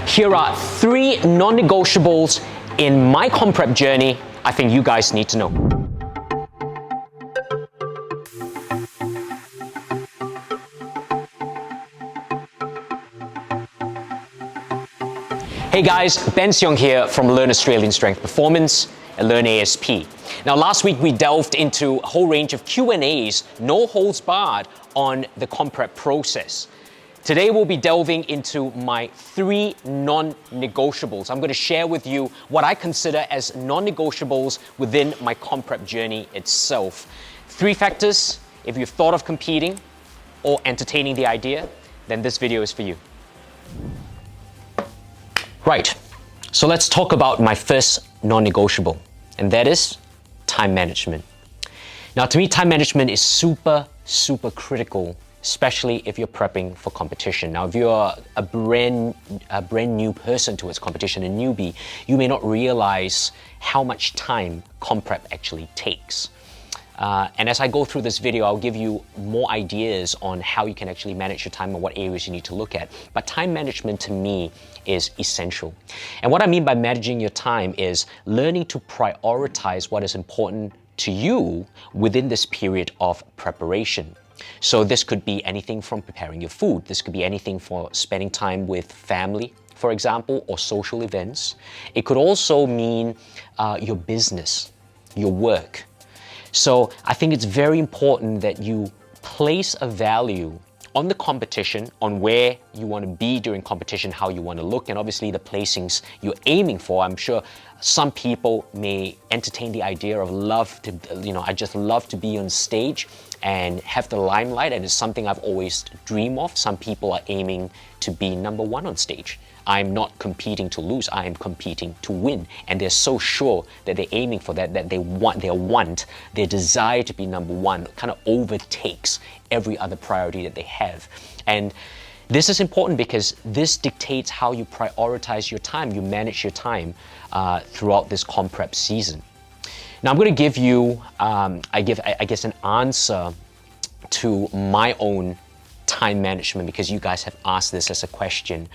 Here are 3 non-negotiables in my comp prep journey I think you guys need to know. Hey guys, Ben Seong here from Learn Australian Strength Performance and Learn ASP. Now last week we delved into a whole range of Q&As, no holds barred, on the comp prep process. Today we'll be delving into my 3 non-negotiables. I'm going to share with you what I consider as non-negotiables within my comp prep journey itself. 3 factors. If you've thought of competing or entertaining the idea, then this video is for you. Right, so let's talk about my first non-negotiable, and that is time management. Now to me, time management is super critical, especially if you're prepping for competition. Now, if you're a brand new person towards competition, a newbie, you may not realize how much time comp prep actually takes. And as I go through this video, I'll give you more ideas on how you can actually manage your time and what areas you need to look at. But time management to me is essential. And what I mean by managing your time is learning to prioritize what is important to you within this period of preparation. So this could be anything from preparing your food. This could be anything for spending time with family, for example, or social events. It could also mean your business, your work. So I think it's very important that you place a value on the competition, on where you want to be during competition, how you want to look, and obviously the placings you're aiming for. I'm sure some people may entertain the idea of I just love to be on stage and have the limelight, and it's something I've always dreamed of. Some people are aiming to be number 1 on stage. I'm not competing to lose, I am competing to win. And they're so sure that they're aiming for that, their desire to be number 1 kind of overtakes every other priority that they have. And this is important because this dictates how you prioritize your time, you manage your time throughout this comp prep season. Now I'm going to give you, I guess, an answer to my own time management, because you guys have asked this as a question.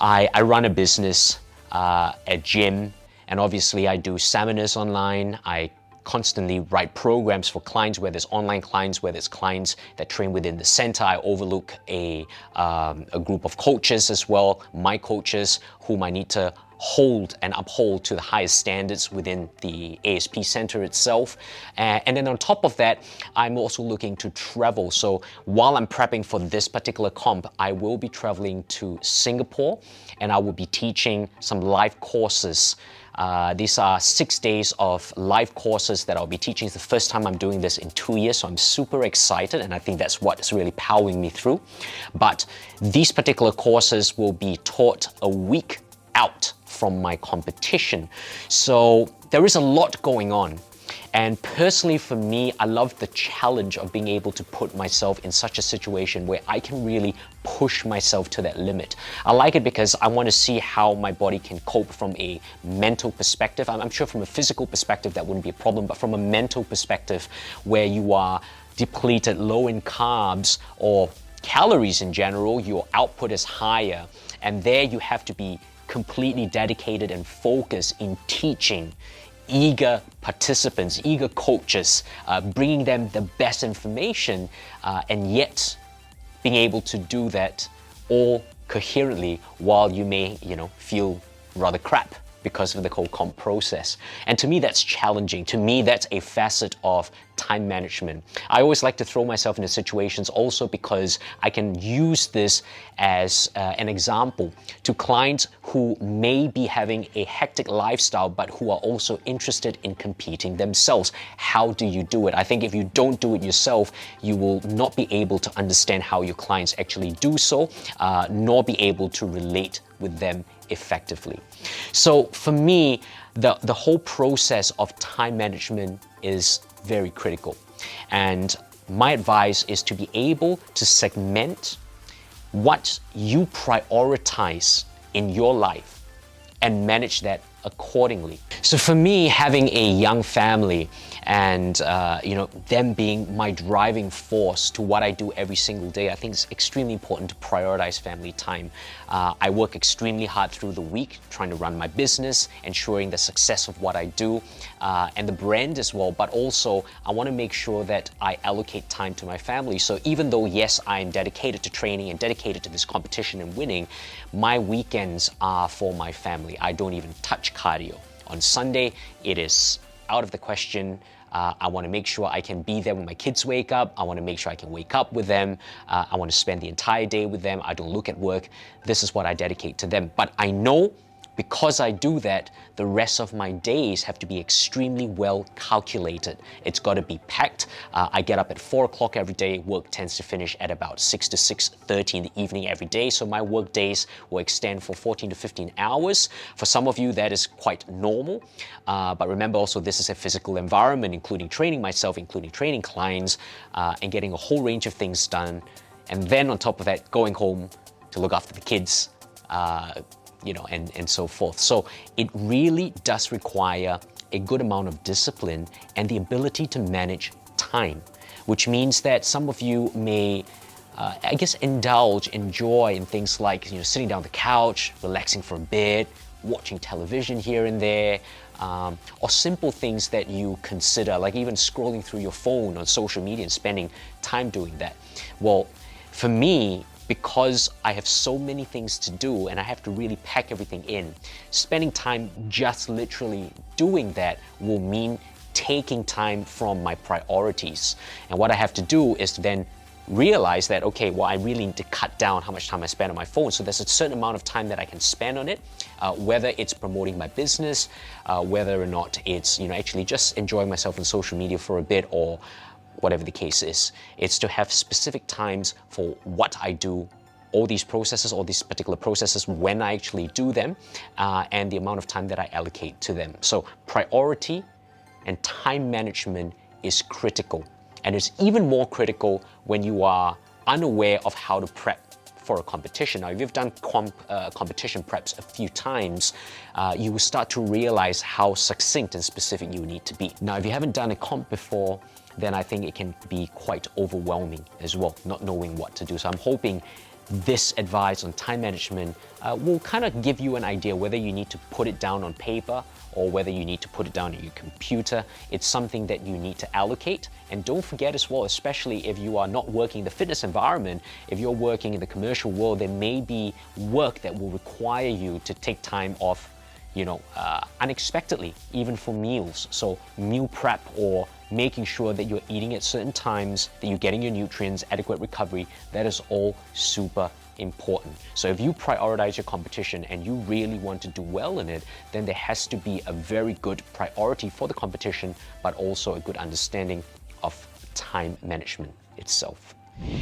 I run a business, a gym, and obviously I do seminars online. I constantly write programs for clients, whether it's online clients, whether it's clients that train within the center. I overlook a group of coaches as well, my coaches, whom I need to hold and uphold to the highest standards within the ASP center itself. And then on top of that, I'm also looking to travel. So while I'm prepping for this particular comp, I will be traveling to Singapore, and I will be teaching some live courses. These are 6 days of live courses that I'll be teaching. It's the first time I'm doing this in 2 years, so I'm super excited, and I think that's what's really powering me through. But these particular courses will be taught a week out from my competition. So there is a lot going on. And personally for me, I love the challenge of being able to put myself in such a situation where I can really push myself to that limit. I like it because I want to see how my body can cope from a mental perspective. I'm sure from a physical perspective that wouldn't be a problem, but from a mental perspective where you are depleted, low in carbs or calories in general, your output is higher, and there you have to be completely dedicated and focused in teaching eager participants, eager coaches, bringing them the best information, and yet being able to do that all coherently while you may, feel rather crap because of the whole comp process. And to me, that's challenging. To me, that's a facet of time management. I always like to throw myself into situations also because I can use this as an example to clients who may be having a hectic lifestyle, but who are also interested in competing themselves. How do you do it? I think if you don't do it yourself, you will not be able to understand how your clients actually do so, nor be able to relate with them effectively. So for me, the whole process of time management is very critical. And my advice is to be able to segment what you prioritize in your life and manage that accordingly. So for me, having a young family and them being my driving force to what I do every single day, I think it's extremely important to prioritize family time. I work extremely hard through the week trying to run my business, ensuring the success of what I do and the brand as well, but also I want to make sure that I allocate time to my family. So even though, yes, I am dedicated to training and dedicated to this competition and winning, my weekends are for my family. I don't even touch cardio. On Sunday, it is out of the question. I want to make sure I can be there when my kids wake up. I want to make sure I can wake up with them. I want to spend the entire day with them. I don't look at work. This is what I dedicate to them. But I know because I do that, the rest of my days have to be extremely well calculated. It's got to be packed. I get up at 4 o'clock every day. Work tends to finish at about 6 to 6:30 in the evening every day. So my work days will extend for 14 to 15 hours. For some of you, that is quite normal. But remember also, this is a physical environment, including training myself, including training clients, and getting a whole range of things done. And then on top of that, going home to look after the kids, and so forth. So it really does require a good amount of discipline and the ability to manage time, which means that some of you may, enjoy in things like, sitting down on the couch, relaxing for a bit, watching television here and there, or simple things that you consider, like even scrolling through your phone on social media and spending time doing that. Well, for me, because I have so many things to do and I have to really pack everything in, spending time just literally doing that will mean taking time from my priorities. And what I have to do is to then realize that, okay, well, I really need to cut down how much time I spend on my phone. So there's a certain amount of time that I can spend on it, whether it's promoting my business, whether or not it's, actually just enjoying myself on social media for a bit, or whatever the case is. It's to have specific times for what I do, all these particular processes, when I actually do them, and the amount of time that I allocate to them. So priority and time management is critical. And it's even more critical when you are unaware of how to prep for a competition. Now, if you've done competition preps a few times, you will start to realize how succinct and specific you need to be. Now, if you haven't done a comp before, then I think it can be quite overwhelming as well, not knowing what to do. So I'm hoping this advice on time management will kind of give you an idea whether you need to put it down on paper or whether you need to put it down on your computer. It's something that you need to allocate. And don't forget as well, especially if you are not working in the fitness environment, if you're working in the commercial world, there may be work that will require you to take time off, unexpectedly, even for meals. So meal prep, or making sure that you're eating at certain times, that you're getting your nutrients, adequate recovery, that is all super important. So if you prioritize your competition and you really want to do well in it, then there has to be a very good priority for the competition, but also a good understanding of time management itself.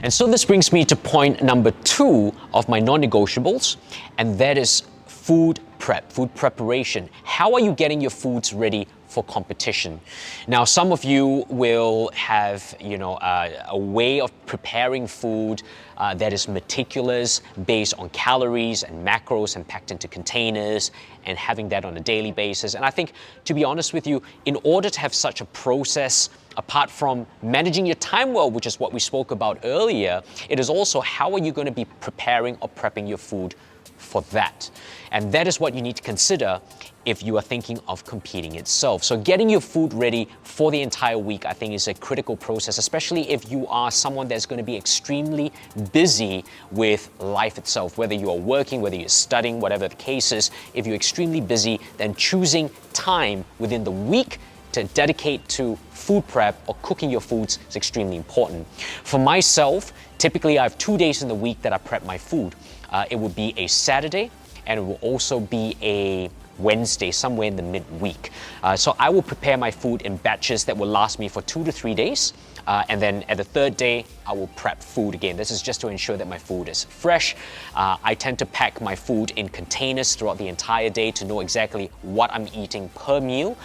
And so this brings me to point number 2 of my non-negotiables, and that is food prep, food preparation. How are you getting your foods ready for competition? Now, some of you will have, a way of preparing food that is meticulous, based on calories and macros and packed into containers, and having that on a daily basis. And I think, to be honest with you, in order to have such a process, apart from managing your time well, which is what we spoke about earlier, it is also how are you going to be preparing or prepping your food for that. And that is what you need to consider if you are thinking of competing itself. So getting your food ready for the entire week, I think, is a critical process, especially if you are someone that's going to be extremely busy with life itself, whether you are working, whether you're studying, whatever the case is. If you're extremely busy, then choosing time within the week to dedicate to food prep or cooking your foods is extremely important. For myself, typically I have 2 days in the week that I prep my food. It would be a Saturday, and it will also be a Wednesday, somewhere in the midweek. So I will prepare my food in batches that will last me for 2 to 3 days. And then at the third day, I will prep food again. This is just to ensure that my food is fresh. I tend to pack my food in containers throughout the entire day to know exactly what I'm eating per meal,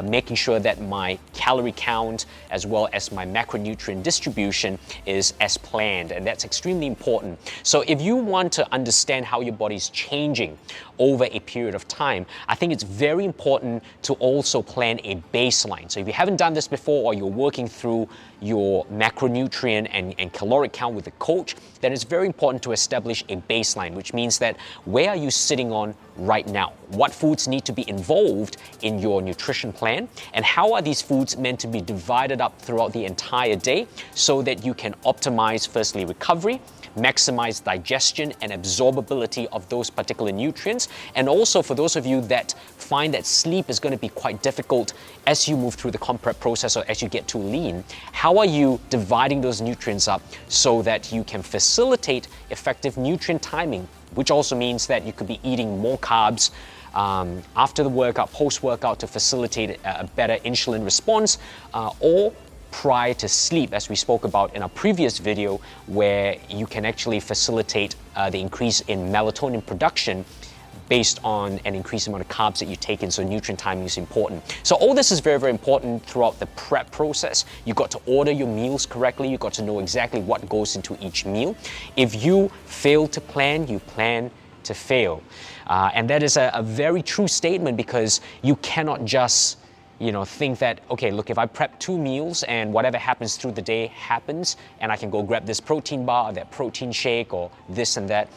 making sure that my calorie count as well as my macronutrient distribution is as planned, and that's extremely important. So if you want to understand how your body is changing over a period of time, time, I think it's very important to also plan a baseline. So if you haven't done this before, or you're working through your macronutrient and caloric count with a coach, then it's very important to establish a baseline, which means that where are you sitting on right now? What foods need to be involved in your nutrition plan? And how are these foods meant to be divided up throughout the entire day so that you can optimize, firstly, recovery, maximize digestion and absorbability of those particular nutrients. And also for those of you that find that sleep is going to be quite difficult as you move through the comp prep process or as you get too lean, how are you dividing those nutrients up so that you can facilitate effective nutrient timing, which also means that you could be eating more carbs after the workout, post-workout, to facilitate a better insulin response, or prior to sleep, as we spoke about in our previous video, where you can actually facilitate the increase in melatonin production based on an increased amount of carbs that you take in, so nutrient timing is important. So all this is very, very important throughout the prep process. You got to order your meals correctly. You got to know exactly what goes into each meal. If you fail to plan, you plan to fail. And that is a very true statement, because you cannot just think that, okay, look, if I prep 2 meals and whatever happens through the day happens, and I can go grab this protein bar or that protein shake or this and that.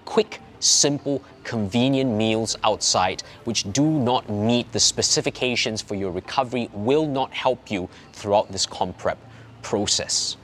Quick, simple, convenient meals outside which do not meet the specifications for your recovery will not help you throughout this comp prep process.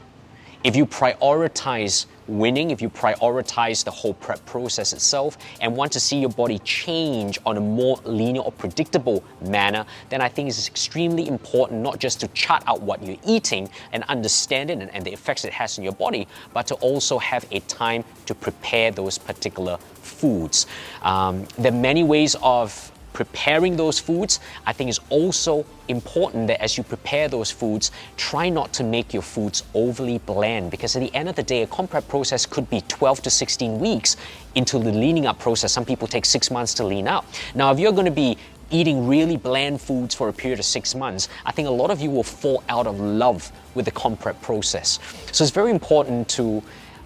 If you prioritize winning, if you prioritize the whole prep process itself and want to see your body change on a more linear or predictable manner, then I think it's extremely important not just to chart out what you're eating and understand it and the effects it has on your body, but to also have a time to prepare those particular foods. There are many ways of preparing those foods. I think it's also important that as you prepare those foods, try not to make your foods overly bland, because at the end of the day, a comp prep process could be 12 to 16 weeks into the leaning up process. Some people take 6 months to lean out. Now, if you're going to be eating really bland foods for a period of 6 months, I think a lot of you will fall out of love with the comp prep process. So it's very important to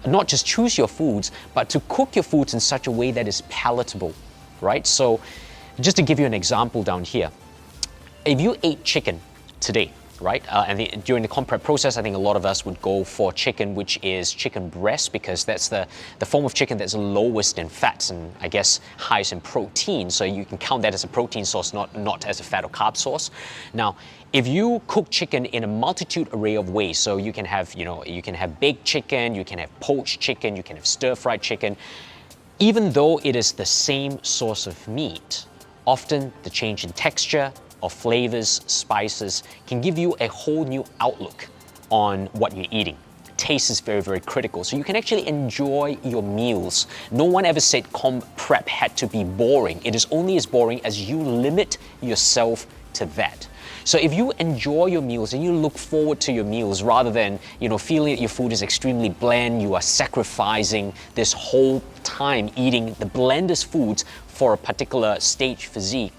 not just choose your foods, but to cook your foods in such a way that is palatable, right? So just to give you an example down here, if you ate chicken today, right? During the comp prep process, I think a lot of us would go for chicken, which is chicken breast, because that's the form of chicken that's lowest in fats and I guess highest in protein. So you can count that as a protein source, not as a fat or carb source. Now, if you cook chicken in a multitude array of ways, so you can have, you can have baked chicken, you can have poached chicken, you can have stir-fried chicken, even though it is the same source of meat, often the change in texture or flavors, spices can give you a whole new outlook on what you're eating. Taste is very, very critical. So you can actually enjoy your meals. No one ever said comp prep had to be boring. It is only as boring as you limit yourself to that. So if you enjoy your meals and you look forward to your meals rather than, feeling that your food is extremely bland, you are sacrificing this whole time eating the blandest foods for a particular stage physique,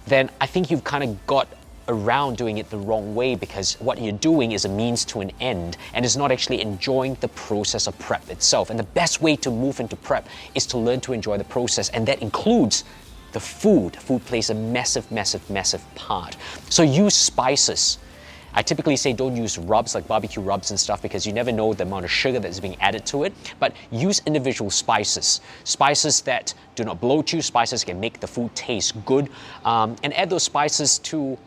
then I think you've kind of got around doing it the wrong way, because what you're doing is a means to an end and is not actually enjoying the process of prep itself. And the best way to move into prep is to learn to enjoy the process, and that includes the food. Food plays a massive, massive, massive part. So use spices. I typically say don't use rubs like barbecue rubs and stuff, because you never know the amount of sugar that's being added to it, but use individual spices. Spices that do not bloat you, spices can make the food taste good, and add those spices to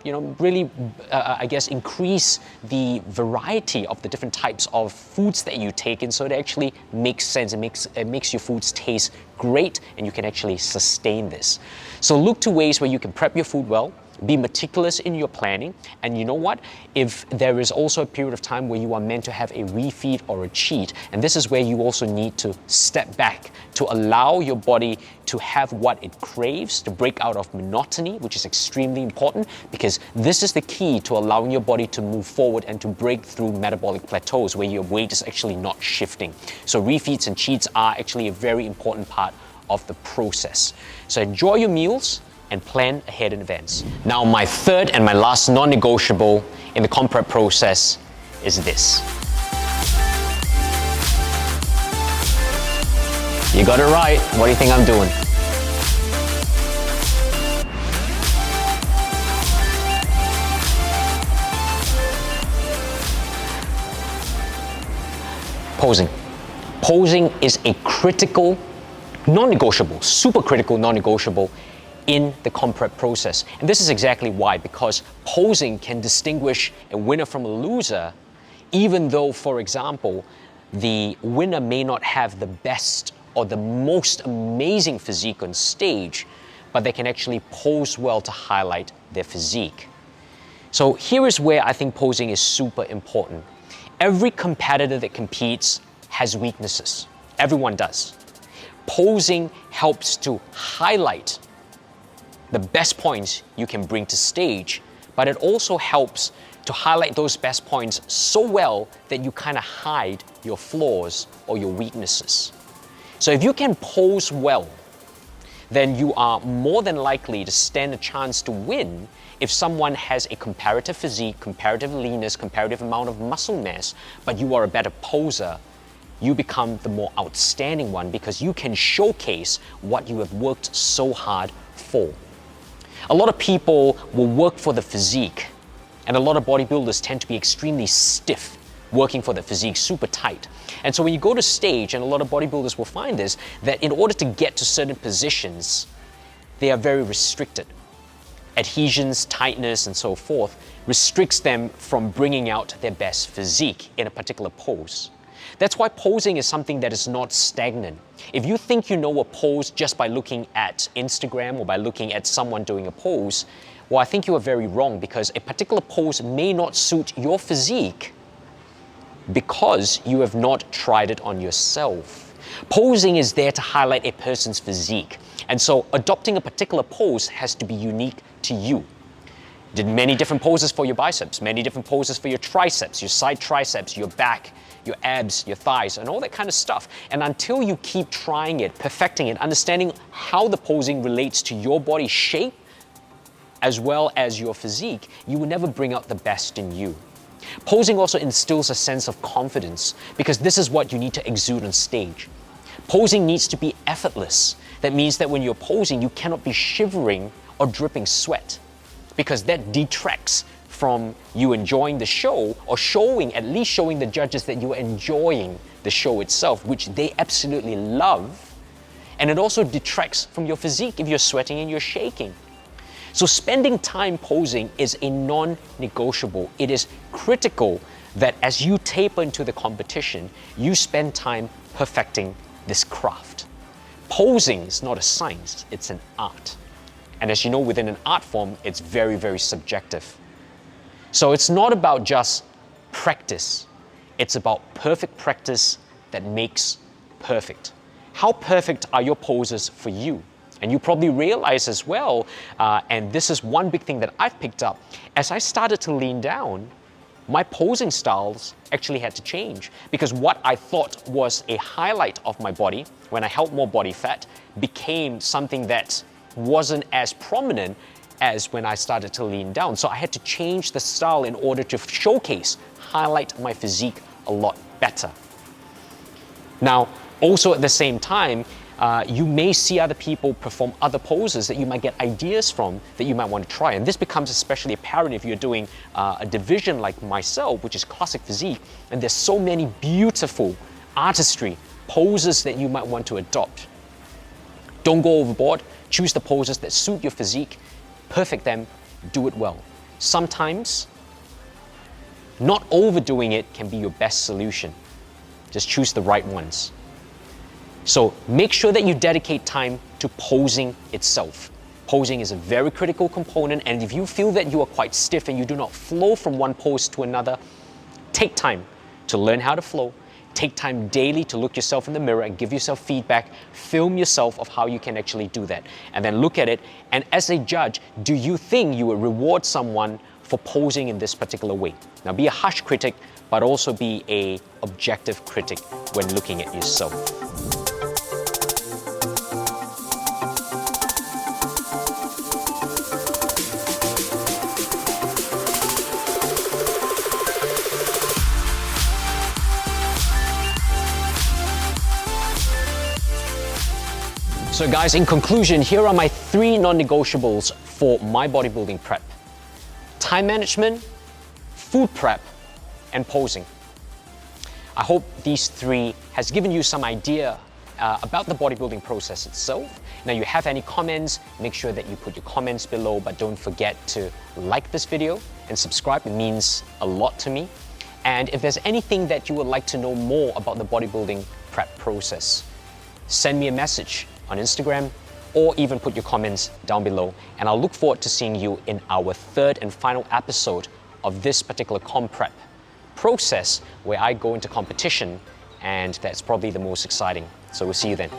really, I guess, increase the variety of the different types of foods that you take in, so it actually makes sense. It makes your foods taste great, and you can actually sustain this. So look to ways where you can prep your food well, be meticulous in your planning, and you know what? If there is also a period of time where you are meant to have a refeed or a cheat, and this is where you also need to step back to allow your body to have what it craves, to break out of monotony, which is extremely important, because this is the key to allowing your body to move forward and to break through metabolic plateaus where your weight is actually not shifting. So refeeds and cheats are actually a very important part of the process. So enjoy your meals and plan ahead in advance. Now, my third and my last non-negotiable in the comp prep process is this. You got it right. What do you think I'm doing? Posing. Posing is a critical, non-negotiable, super critical non-negotiable in the comp prep process. And this is exactly why, because posing can distinguish a winner from a loser, even though, for example, the winner may not have the best or the most amazing physique on stage, but they can actually pose well to highlight their physique. So here is where I think posing is super important. Every competitor that competes has weaknesses. Everyone does. Posing helps to highlight the best points you can bring to stage, but it also helps to highlight those best points so well that you kind of hide your flaws or your weaknesses. So if you can pose well, then you are more than likely to stand a chance to win if someone has a comparative physique, comparative leanness, comparative amount of muscle mass, but you are a better poser. You become the more outstanding one because you can showcase what you have worked so hard for. A lot of people will work for the physique, and a lot of bodybuilders tend to be extremely stiff, working for the physique, super tight. And so when you go to stage, and a lot of bodybuilders will find this, that in order to get to certain positions, they are very restricted. Adhesions, tightness, and so forth restricts them from bringing out their best physique in a particular pose. That's why posing is something that is not stagnant. If you think you know a pose just by looking at Instagram or by looking at someone doing a pose, well, I think you are very wrong, because a particular pose may not suit your physique because you have not tried it on yourself. Posing is there to highlight a person's physique. And so adopting a particular pose has to be unique to you. Did many different poses for your biceps, many different poses for your triceps, your side triceps, your back, your abs, your thighs, and all that kind of stuff. And until you keep trying it, perfecting it, understanding how the posing relates to your body shape as well as your physique, you will never bring out the best in you. Posing also instills a sense of confidence, because this is what you need to exude on stage. Posing needs to be effortless. That means that when you're posing, you cannot be shivering or dripping sweat, because that detracts from you enjoying the show, or at least showing the judges that you are enjoying the show itself, which they absolutely love. And it also detracts from your physique if you're sweating and you're shaking. So spending time posing is a non-negotiable. It is critical that as you taper into the competition, you spend time perfecting this craft. Posing is not a science, it's an art. And as you know, within an art form, it's very, very subjective. So it's not about just practice. It's about perfect practice that makes perfect. How perfect are your poses for you? And you probably realize as well, and this is one big thing that I've picked up, as I started to lean down, my posing styles actually had to change, because what I thought was a highlight of my body when I held more body fat became something that wasn't as prominent as when I started to lean down. So I had to change the style in order to highlight my physique a lot better. Now, also at the same time, you may see other people perform other poses that you might get ideas from that you might want to try. And this becomes especially apparent if you're doing a division like myself, which is classic physique. And there's so many beautiful artistry poses that you might want to adopt. Don't go overboard. Choose the poses that suit your physique, perfect them, do it well. Sometimes, not overdoing it can be your best solution. Just choose the right ones. So make sure that you dedicate time to posing itself. Posing is a very critical component, and if you feel that you are quite stiff and you do not flow from one pose to another, take time to learn how to flow. Take time daily to look yourself in the mirror and give yourself feedback. Film yourself of how you can actually do that. And then look at it, and as a judge, do you think you will reward someone for posing in this particular way? Now, be a harsh critic, but also be an objective critic when looking at yourself. So guys, in conclusion, here are my 3 non-negotiables for my bodybuilding prep: time management, food prep, and posing. I hope these 3 has given you some idea about the bodybuilding process itself. Now, you have any comments, make sure that you put your comments below, but don't forget to like this video and subscribe. It means a lot to me. And if there's anything that you would like to know more about the bodybuilding prep process, send me a message on Instagram or even put your comments down below. And I'll look forward to seeing you in our 3rd and final episode of this particular comp prep process, where I go into competition, and that's probably the most exciting. So we'll see you then.